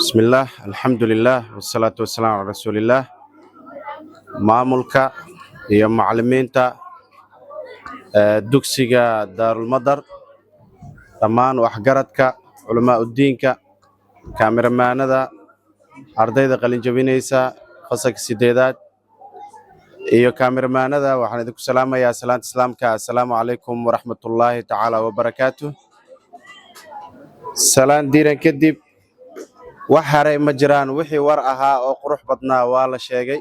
بسم الله الحمد لله والصلاة والسلام على رسول الله maamulka iyo macallimiinta dugsiga Daarul Madar dhammaan waxgaradka culamaa u diinka kaamiramanada ardayda qalin jabinaysa fasalka sideedaad iyo kaamiramanada waxaan idinku salaamayaa salaanta islaamka assalaamu calaykum waraxmatullaahi tacaala wabarakaatuh salaan diiran kadib wax haray ma jiraan wixii war ahaa oo qurux badnaa waa la sheegay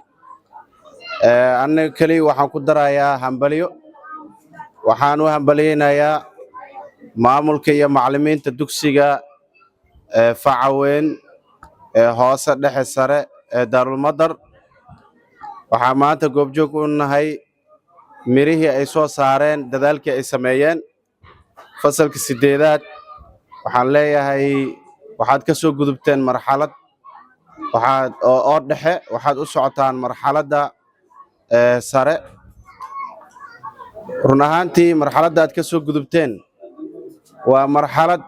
aniga kaliya waxaan ku darayaa hambalyo waxaan u hambaliyeynayaa maamulka iyo macallimiinta dugsiga facaweyn hoose dhexe sare ee Daarul Madar waxaa maanta goobjoog u nahay mirihii ay soo saareen dadaalkii ay sameeyeen fasalka sideedaad waxaan leeyahay waxaad ka soo gudubteen marxalad oo dhexe waxaad u socotaan marxaladda sare run ahaantii marxaladda aad ka soo gudubteen waa marxalad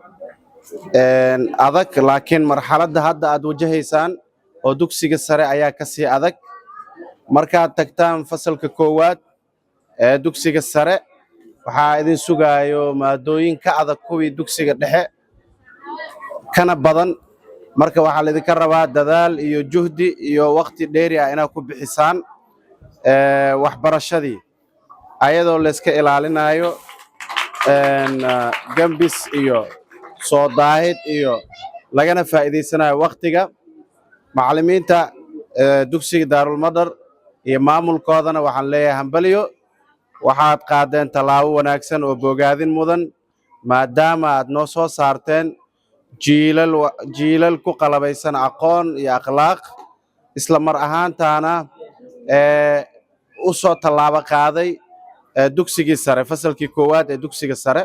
adag laakiin marxaladda hadda aad wajahaysaan oo dugsiga sare ayaa ka sii adag markaad tagtaan fasalka koowaad ee dugsiga sare waxaa idin sugaayo maadooyin ka adag kuwii dugsiga dhexe kana badan marka waxaa laydinka rabaa dadaal iyo juhdi iyo waqti dheeri ah inaad ku bixisaan waxbarashadii ayadoo la iska ilaalinayo gambis iyo soo daahid iyo lagana faa'iideysanayo waqtiga macallimiinta dugsiga Daarul Madar iyo maamulkoodana waxaan leeyahay hambalyo waxaad qaadeen tallaabo wanaagsan oo bogaadin mudan maadaama aad noo soo saarteen jiilal ku qalabaysan aqoon iyo akhlaaq isla mar ahaantaana u soo tallaabo qaaday dugsigii sare fasalkii koowaad ee dugsiga sare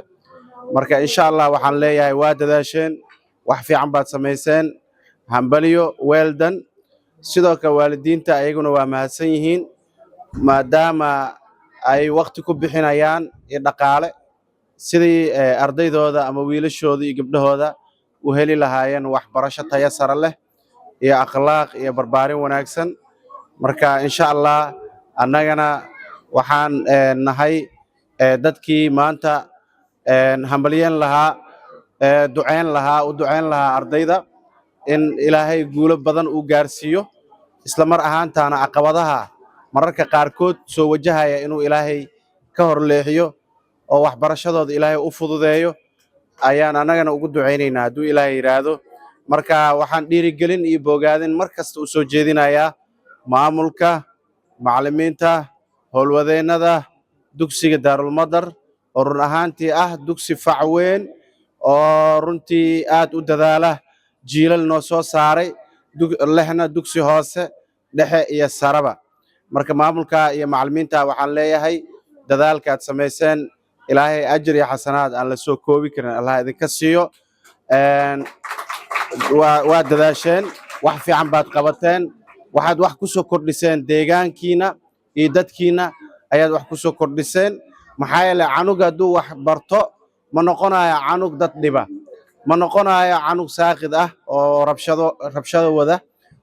marka insha Allah waxaan leeyahay waa dadaasheen wax fiican baad samayseen hambalyo weeldan sidoo kale waalidiinta ayaguna waa mahadsan yihiin maadaama ay waqti ku bixinayaan iyo dhaqaale sidii ardaydooda ama wiilashooda iyo gabdhahooda u heli lahaayeen waxbarasho tayo sare leh iyo akhlaaq iyo barbaarin wanaagsan marka insha Allah annagana waxaan nahay dadkii maanta hambaliyeen lahaa u duceyn lahaa ardayda in ilaahay guulo badan uu gaarsiiyo isla mar ahaantaana caqabadaha mararka qaarkood soo wajahaya inuu ilaahay ka horleexiyo oo waxbarashadooda ilaahay u fududeeyo ayaan annagana ugu duceynaynaa hadduu ilaahay yiraahdo marka waxaan dhiirigelin iyo bogaadin mar kasta u soo jeedinayaa maamulka macallimiinta howlwadeennada dugsiga Daarul Madar oo run ahaantii ah dugsi facaweyn oo runtii aad u dadaala jiilal noo soo saaray lehna dugsi hoose dhexe iyo saraba marka maamulka iyo macallimiinta waxaan leeyahay dadaalka aad samayseen ilaahay ajir iyo xasanaad aan la soo koobi karin Allah idinka siiyo waa dadaasheen wax fiican baad qabateen waxaad wax ku soo kordhiseen deegaankiina iyo dadkiina ayaad wax ku soo kordhiseen maxaa yeelay canug hadduu wax barto ma noqonayo canug dad dhiba ma noqonayo canug saaqid ah oo rabshado wada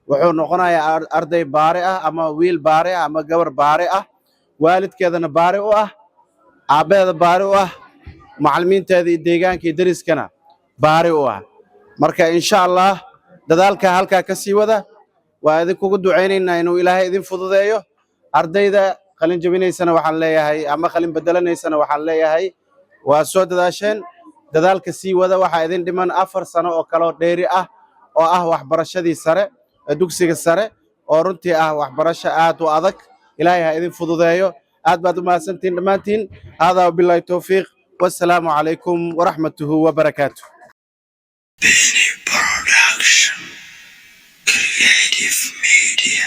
wuxuu noqonayaa arday baari ah ama wiil baari ah ama gabar baari ah waalidkeedana baari u ah aabeeda baari u ah macallimiinteeda iyo deegaanka iyo dariskana baari u ah marka insha Allah dadaalka halkaa ka sii wada waa idinkugu duceynaynaa inuu ilaahay idin fududeeyo ardayda qalin jabinaysana waxaan leeyahay ama qalin bedelanaysana waxaan leeyahay waa soo dadaasheen dadaalka sii wada waxaa idin dhiman 4 sano oo kale oo dheeri ah oo ah waxbarashadii sare dugsiga sare oo runtii ah waxbarasho aad u adag ilaahay ha idin fududeeyo aad baad u mahadsantiin dhammaantiin hada billahi tawfiiq wassalaamu calaykum waraxmatuhu wabarakaatuh Production Creative Media